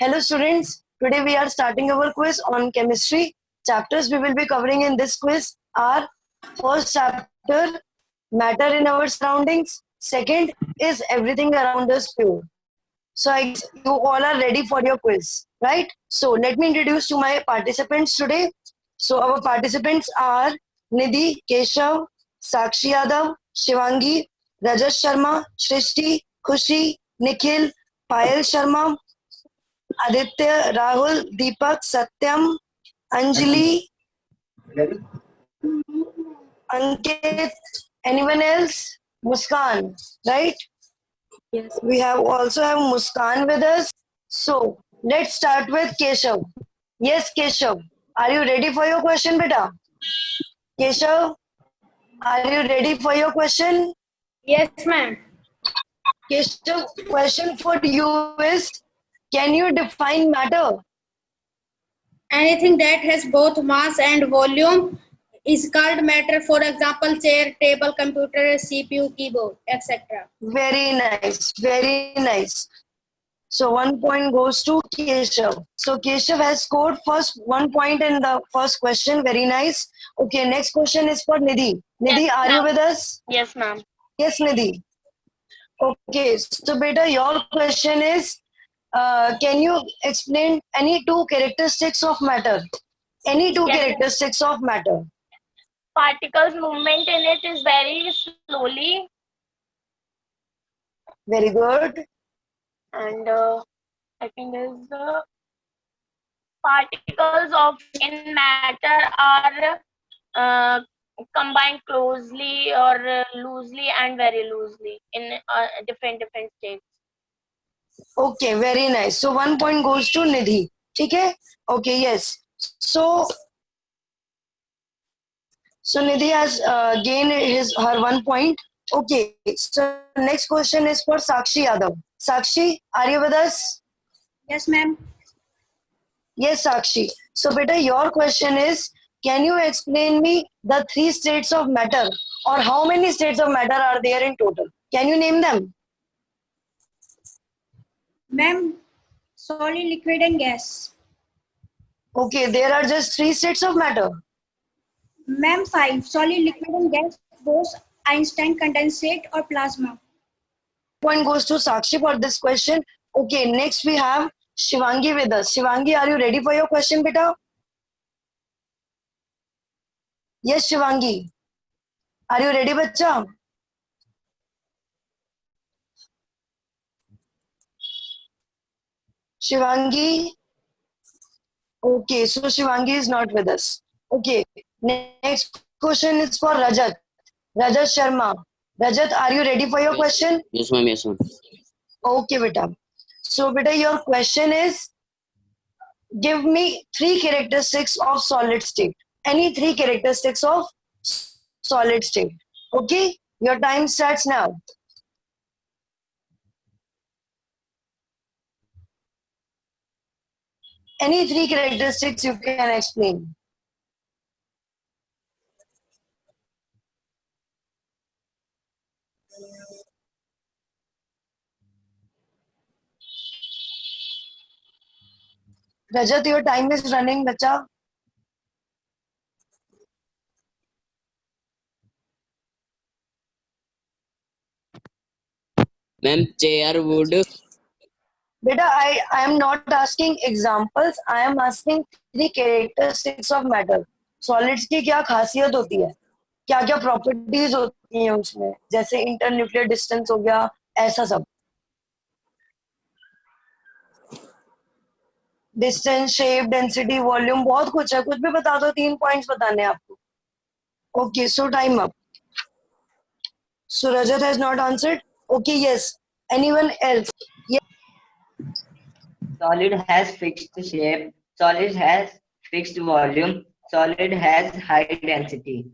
Hello students, today we are starting our quiz on chemistry. Chapters we will be covering in this quiz are first chapter, matter in our surroundings. Second is everything around us pure. So I guess you all are ready for your quiz, right? So let me introduce to my participants today. So our participants are Nidhi, Keshav, Sakshi Yadav, Shivangi, Rajat Sharma, Shrishti, Khushi, Nikhil, Payal Sharma, Aditya, Rahul, Deepak, Satyam, Anjali, Ankit, anyone else? Muskan, right? Yes. We have also have Muskan with us. So let's start with Keshav. Yes, Keshav. Are you ready for your question, beta? Keshav, are you ready for your question? Yes, ma'am. Keshav, question for you is, can you define matter? Anything that has both mass and volume is called matter. For example, chair, table, computer, CPU, keyboard, etc. Very nice, very nice. So 1 point goes to Keshav. So Keshav has scored first 1 point in the first question. Very nice. Okay, next question is for Nidhi. Nidhi, Yes, are you ma'am. with us? Yes, ma'am. Yes, Nidhi. Okay, so beta, your question is, can you explain any two characteristics of matter? Any two Yes. characteristics of matter? Particles movement in it is very slowly, Very good. and second is particles of in matter are combined closely or loosely and very loosely in different states. Okay, very nice. So 1 point goes to Nidhi. Okay. Okay, yes. So Nidhi has gained her 1 point. Okay, so next question is for Sakshi Yadav. Sakshi, are you with us? Yes, ma'am. Yes, Sakshi. So beta, your question is, can you explain me the three states of matter, or how many states of matter are there in total? Can you name them? Ma'am, solid, liquid, and gas. Okay, there are just three states of matter. Ma'am, 5. Solid, liquid, and gas. Bose, Einstein, condensate, or plasma. Point goes to Sakshi for this question. Okay, next we have Shivangi with us. Shivangi, are you ready for your question, beta? Yes, Shivangi. Are you ready, bacha? Shivangi. Okay, so Shivangi is not with us. Okay, next question is for Rajat. Rajat Sharma. Rajat, are you ready for your question? Yes, ma'am. Yes, ma'am. Okay, beta. So, beta, your question is, give me three characteristics of solid state. Any three characteristics of solid state. Okay, your time starts now. Any three characteristics you can explain. Rajat, your time is running, bacha. Ma'am, chair, wood. Beta, I am not asking examples. I am asking three characteristics of matter. Solids की क्या खासियत होती है? क्या क्या properties होती हैं उसमें? जैसे इंटरन्यूक्लियर डिस्टेंस हो गया, ऐसा सब. डिस्टेंस, शेप, डेंसिटी, वॉल्यूम, बहुत कुछ है. कुछ भी बता दो. 3 पॉइंट्स बताने हैं आपको. Okay, so time up. So Rajat has not answered. Okay, yes. Anyone else? Yes. Solid has fixed shape. Solid has fixed volume. Solid has high density.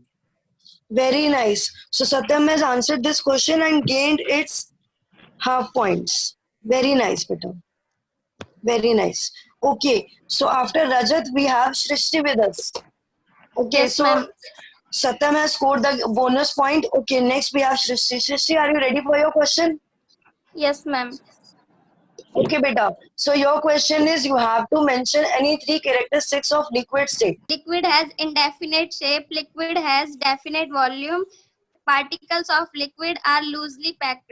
Very nice. So Satyam has answered this question and gained its half points. Very nice, beta. Very nice. Okay, so after Rajat, we have Shrishti with us. Okay, Yes, so ma'am. Satyam has scored the bonus point. Okay, next we have Shrishti. Shrishti, are you ready for your question? Yes, ma'am. Okay, beta. So your question is you have to mention any three characteristics of liquid state. Liquid has indefinite shape. Liquid has definite volume. Particles of liquid are loosely packed.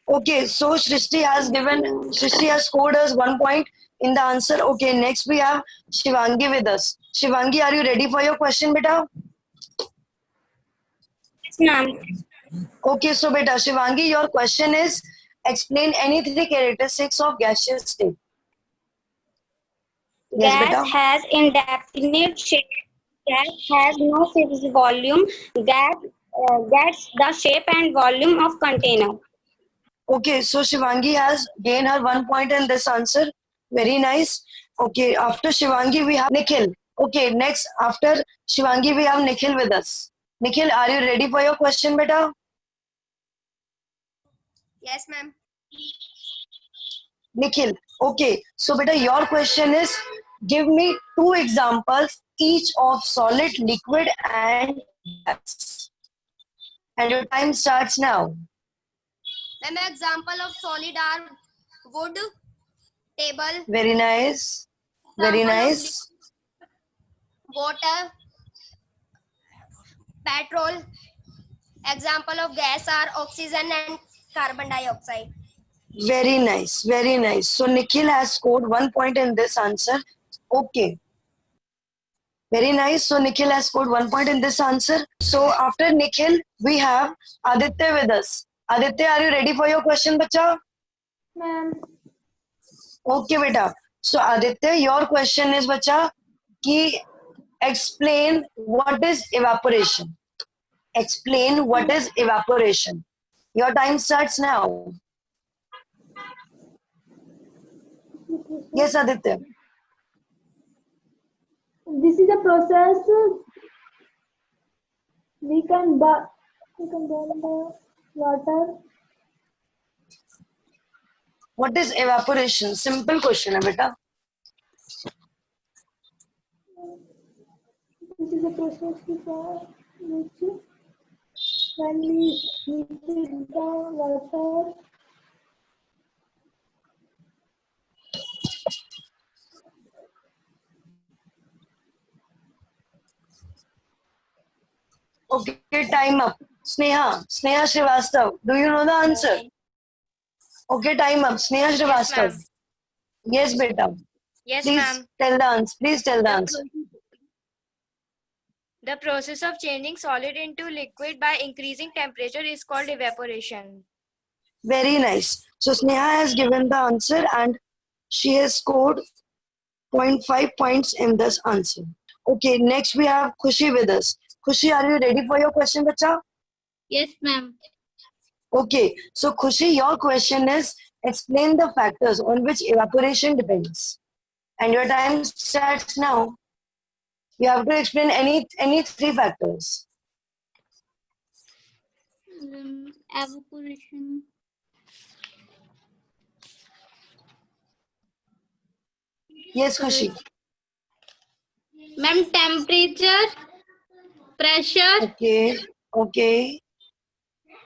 Okay, so Shrishti has scored us 1 point in the answer. Okay, next we have Shivangi with us. Shivangi, are you ready for your question, beta? Yes, ma'am. Okay, so beta, Shivangi, your question is explain any three characteristics of gaseous state. Yes, Gas beta. has indefinite shape. Gas has no fixed volume. Gas gets the shape and volume of container. Okay, so Shivangi has gained her 1 point in this answer. Very nice. Okay, after Shivangi, we have Nikhil. Okay, next, after Shivangi, we have Nikhil with us. Nikhil, are you ready for your question, beta? Yes, ma'am. Nikhil, okay, so beta, your question is give me two examples each of solid, liquid, and gas. And your time starts now. Ma'am, example of solid are wood, table, Very nice. Very example of nice. water, petrol. Example of gas are oxygen and carbon dioxide. Very nice. Very nice. So Nikhil has scored 1 point in this answer. Okay. Very nice. So Nikhil has scored 1 point in this answer. So after Nikhil, we have Aditya with us. Aditya, are you ready for your question, bacha? Ma'am. Okay, beta. So Aditya, your question is, bacha, ki explain what is evaporation. Explain what is evaporation. Your time starts now. Yes, Aditya. This is a process we can burn the water. What is evaporation? Simple question, hai, beta. This is a process which when we heat the water, Okay, time up. Sneha Srivastav, do you know the answer? Okay, time up. Sneha Srivastav. ma'am. Yes, beta. Yes, Please ma'am. tell the answer. Please tell the The answer. The process of changing solid into liquid by increasing temperature is called evaporation. Very nice. So Sneha has given the answer and she has scored 0.5 points in this answer. Okay, next we have Khushi with us. Khushi, are you ready for your question, bacha? Yes, ma'am. Okay, so Khushi, your question is explain the factors on which evaporation depends. And your time starts now. You have to explain any three factors. Evaporation. Yes, Khushi. Ma'am, temperature, pressure, Okay, okay.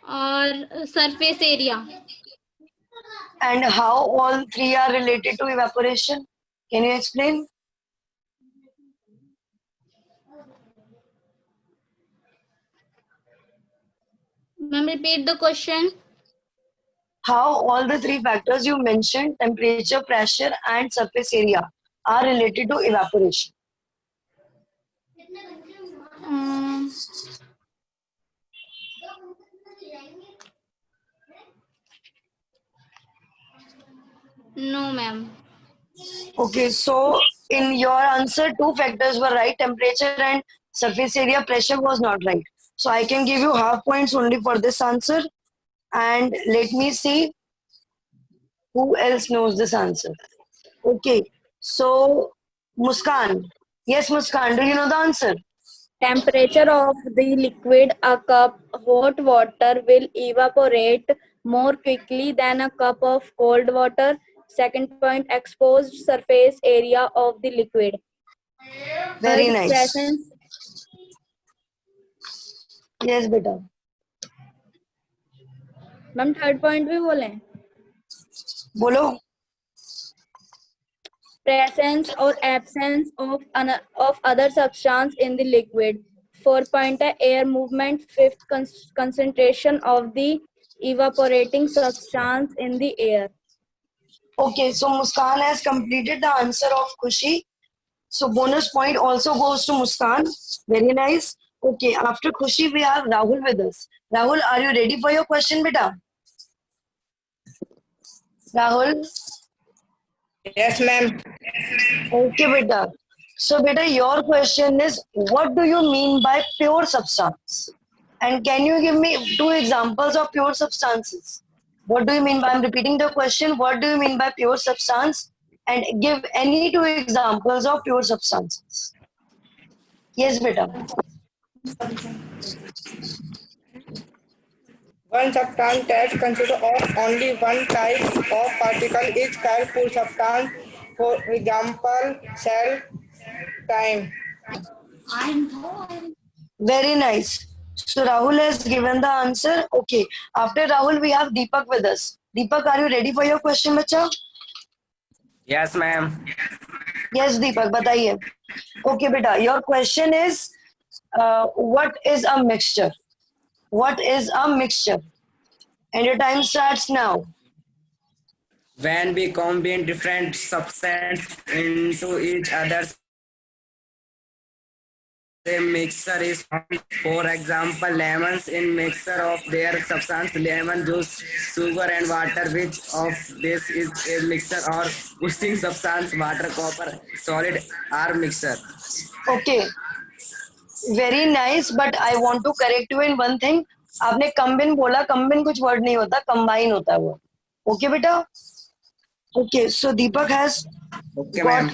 or surface area. And how all three are related to evaporation? Can you explain? Ma'am, repeat the question. How all the three factors you mentioned, temperature, pressure, and surface area, are related to evaporation? Um, no, ma'am. Okay, so in your answer, two factors were right, temperature and surface area. Pressure was not right. So I can give you half points only for this answer. And let me see who else knows this answer. Okay, so Muskan. Yes, Muskan, do you know the answer? Temperature of the liquid, a cup hot water will evaporate more quickly than a cup of cold water. Second point, exposed surface area of the liquid. Very Third, nice. presence. Yes, beta. Ma'am third point भी बोले बोलो. presence or absence of other substance in the liquid. 4 point air movement. Fifth, concentration of the evaporating substance in the air. Okay, so Muskan has completed the answer of Khushi. So bonus point also goes to Muskan. Very nice. Okay, after Khushi, we have Rahul with us. Rahul, are you ready for your question, beta? Rahul? Yes, ma'am. Okay, beta. So, beta, your question is, what do you mean by pure substance? And can you give me 2 examples of pure substances? What do you mean by, I'm repeating the question, what do you mean by pure substance? And give any 2 examples of pure substances. Yes, beta. One substance that consists of only one type of particle is called pure substance. For example, cell, time. Very nice. So Rahul has given the answer. Okay. After Rahul, we have Deepak with us. Deepak, are you ready for your question, bacha? Yes, ma'am. Yes, Deepak, बताइए. Okay, beta. Your question is, what is a mixture? What is a mixture? And your time starts now. When we combine different substances into each other, the mixture is formed. For example, lemons in mixture of their substance, lemon juice, sugar and water. Which of this is a mixture or pushing substance? Water, copper, solid are mixture. Okay. Very nice, but I want to correct you in one thing. आपने combine बोला, combine कुछ word नहीं होता, combine होता है वो. Okay, beta? Okay, so Deepak has Okay, ma'am.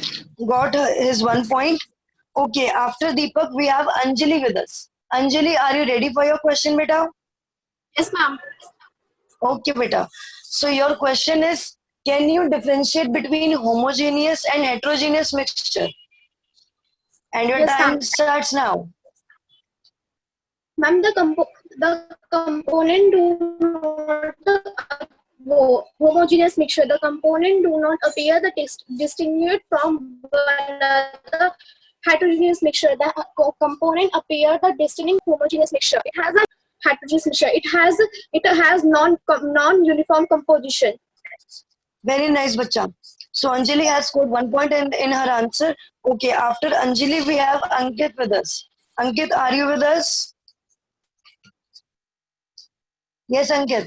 got his 1 point. Okay, after Deepak, we have Anjali with us. Anjali, are you ready for your question, beta? Yes, ma'am. Okay, beta. So your question is, can you differentiate between homogeneous and heterogeneous mixture? And your Yes, time ma'am. starts now. Ma'am, the component do not homogeneous mixture. The component do not appear the distinguished from one another. Heterogeneous mixture. The component appear the distinct homogeneous mixture. It has a heterogeneous mixture. It has non-uniform composition. Very nice, bacha. So Anjali has scored 1 point in her answer. Okay, after Anjali, we have Ankit with us. Ankit, are you with us? Yes, Ankit.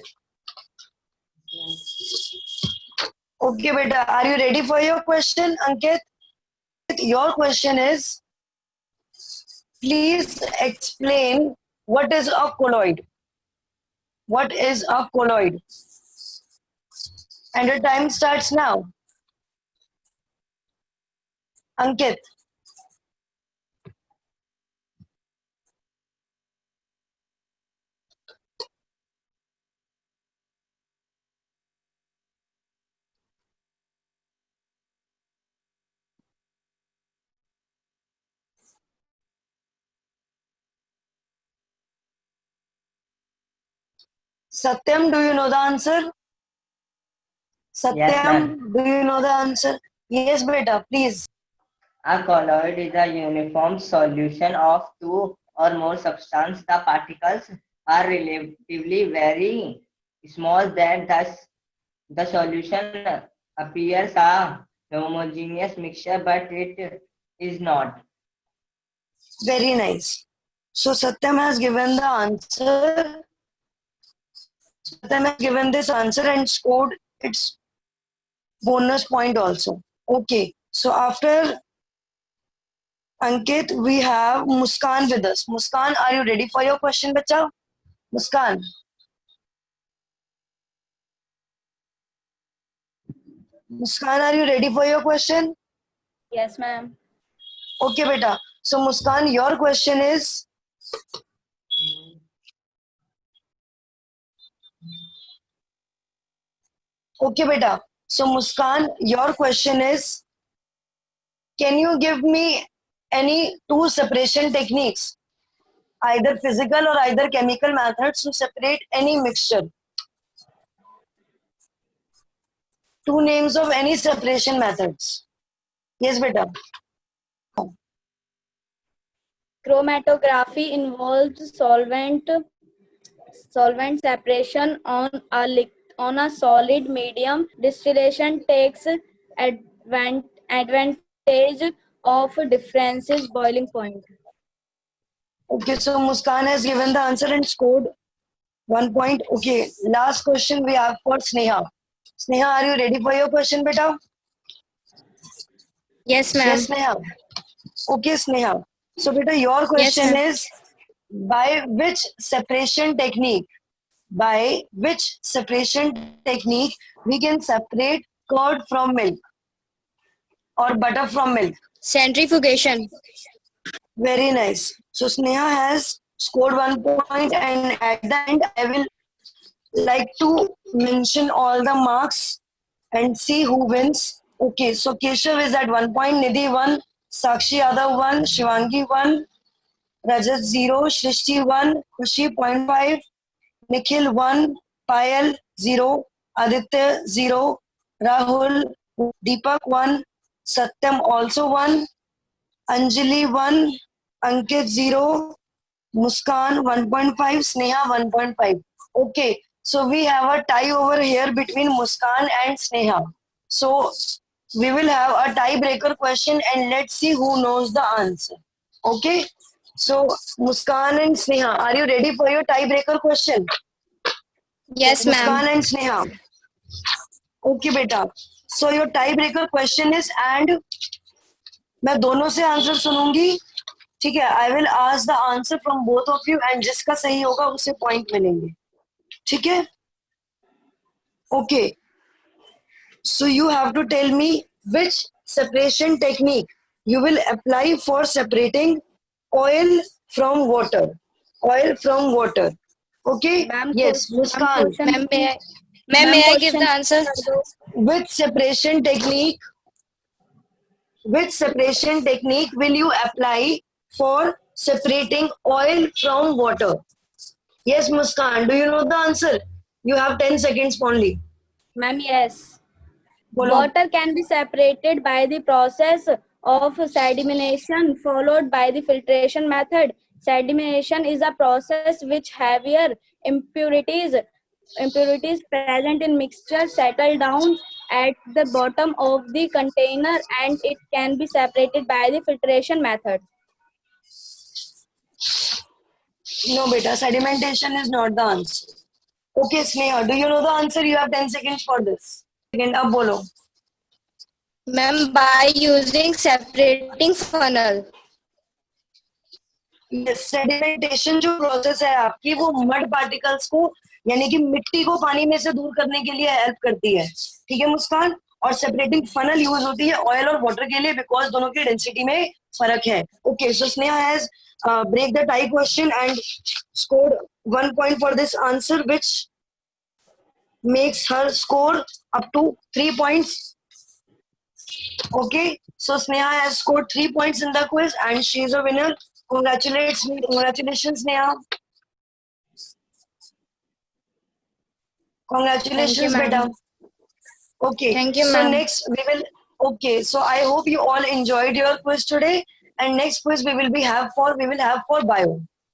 Okay, beta. Are you ready for your question, Ankit? Your question is, please explain what is a colloid. What is a colloid? And your time starts now. Ankit. Satyam, do you know the answer? Satyam, Yes, ma'am. do you know the answer? Yes, beta, please. A colloid is a uniform solution of two or more substances. The particles are relatively very small that the solution appears a homogeneous mixture, but it is not. Very nice. So Satyam has given the answer. Satyam has given this answer and scored its bonus point also. Okay. So after Ankit, we have Muskan with us. Muskan, are you ready for your question, bacha? Muskan. Muskan, are you ready for your question? Yes, ma'am. Okay, beta. So Muskan, your question is, okay, beta. So Muskan, your question is, can you give me any 2 separation techniques, either physical or either chemical methods to separate any mixture? two names of any separation methods. Yes, beta. Chromatography involves solvent separation on a solid medium. Distillation takes advantage of differences boiling point. Okay, so Muskan has given the answer and scored 1 point. Okay, last question we have for Sneha. Sneha, are you ready for your question, beta? Yes, ma'am. Yes, Sneha. Okay, Sneha. So, beta, your question is by which separation technique we can separate curd from milk or butter from milk? Centrifugation. Very nice. So Sneha has scored 1 point, and at the end, I will like to mention all the marks and see who wins. Okay, so Keshav is at 1 point, Nidhi 1, Sakshi Yadav 1, Shivangi 1, Rajat 0, Shrishti 1, Khushi 0.5, Nikhil 1, Payal 0, Aditya 0, Rahul, Deepak 1, Satyam also 1, Anjali 1, Ankit 0, Muskan 1.5, Sneha 1.5. Okay, so we have a tie over here between Muskan and Sneha. So we will have a tiebreaker question and let's see who knows the answer. Okay, so Muskan and Sneha, are you ready for your tiebreaker question? Yes, ma'am. Muskan and Sneha. Okay, beta. So your tiebreaker question is, and मैं दोनों से answer सुनूंगी, ठीक है? I will ask the answer from both of you and जिसका सही होगा उसे point मिलेंगे, ठीक है? Okay. So you have to tell me which separation technique you will apply for separating oil from water. Oil from water. Okay? Ma'am, Yes, Muskan. Ma'am, may I give the answer? Which separation technique will you apply for separating oil from water? Yes, Muskan, do you know the answer? You have 10 seconds only. Ma'am, yes. Bolo. Water can be separated by the process of sedimentation followed by the filtration method. Sedimentation is a process which heavier impurities present in mixture settle down at the bottom of the container and it can be separated by the filtration method. No, beta, sedimentation is not the answer. Okay, Sneha, do you know the answer? You have 10 seconds for this. Second, ab bolo. Ma'am, by using separating funnel. Yes, sedimentation जो process है आपकी वो mud particles को यानी कि मिट्टी को पानी में से दूर करने के लिए हेल्प करती है, ठीक है मुस्कान? और सेपरेटिंग फनल यूज होती है ऑयल और वाटर के लिए बिकॉज दोनों की डेंसिटी में फर्क है. Okay, so Sneha has break the tie question and scored 1 point for this answer, which makes her score up to 3 points. Okay, so Sneha has scored 3 points in the quiz and she is a winner. Congratulations, Sneha. Congratulations, beta. Okay, Thank you, so ma'am. next we will. Okay, so I hope you all enjoyed your quiz today. And next quiz we will have for bio.